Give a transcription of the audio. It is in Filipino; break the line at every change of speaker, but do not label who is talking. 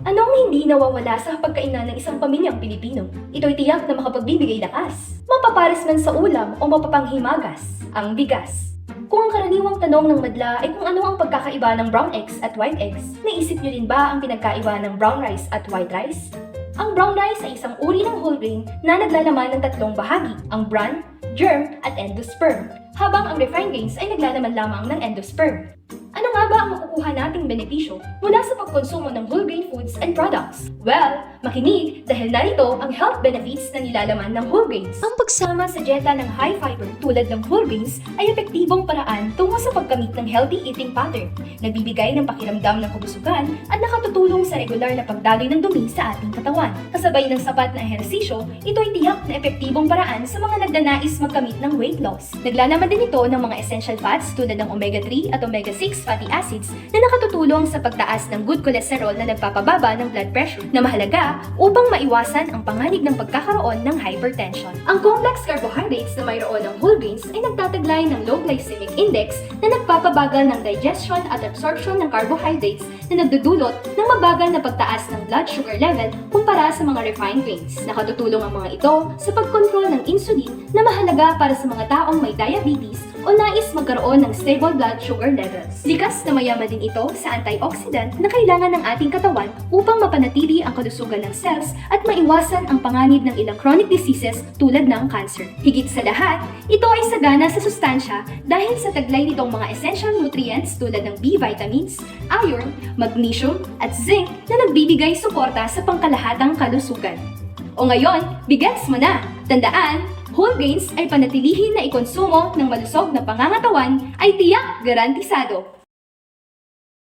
Anong hindi nawawala sa pagkainan ng isang pamilyang Pilipino? Ito'y tiyak na makapagbibigay lakas, mapapares man sa ulam o mapapanghimagas, ang bigas. Kung ang karaniwang tanong ng madla ay kung ano ang pagkakaiba ng brown eggs at white eggs, naisip niyo rin ba ang pinagkaiba ng brown rice at white rice? Ang brown rice ay isang uri ng whole grain na naglalaman ng tatlong bahagi, ang bran, germ, at endosperm, habang ang refined grains ay naglalaman lamang ng endosperm. Ano nga ba ang makukuha nating benepisyo mula sa pagkonsumo ng whole grain foods and products? Well, makinig dahil narito ang health benefits na nilalaman ng whole grains. Ang pagsama sa dieta ng high fiber tulad ng whole grains ay epektibong paraan tungo sa pagkamit ng healthy eating pattern, nagbibigay ng pakiramdam ng kabusugan at nakatutulong sa regular na pagdaloy ng dumi sa ating katawan. Kasabay ng sapat na ehersisyo, ito ay tiyak na epektibong paraan sa mga nagnanais magkamit ng weight loss. Naglalaman din ito ng mga essential fats tulad ng omega-3 at omega-6 fatty acids na nakatutulong sa pagtaas ng good cholesterol na nagpapababa ng blood pressure na mahalaga upang maiwasan ang panganib ng pagkakaroon ng hypertension. Ang complex carbohydrates na mayroon ng whole grains ay nagtataglay ng low glycemic index na nagpapabagal ng digestion at absorption ng carbohydrates na nagdudulot ng mabagal na pagtaas ng blood sugar level kumpara sa mga refined grains. Nakatutulong ang mga ito sa pagkontrol ng insulin na mahalaga para sa mga taong may diabetes o nais magkaroon ng stable blood sugar levels. Likas na mayaman din ito sa antioxidant na kailangan ng ating katawan upang mapanatili ang kalusugan ng cells at maiwasan ang panganib ng ilang chronic diseases tulad ng cancer. Higit sa lahat, ito ay sagana sa sustansya dahil sa taglay nitong mga essential nutrients tulad ng B vitamins, iron, magnesium, at zinc na nagbibigay suporta sa pangkalahatang kalusugan. O ngayon, bigets mo na! Tandaan, whole grains ay panatilihin na ikonsumo ng malusog na pangangatawan ay tiyak garantisado.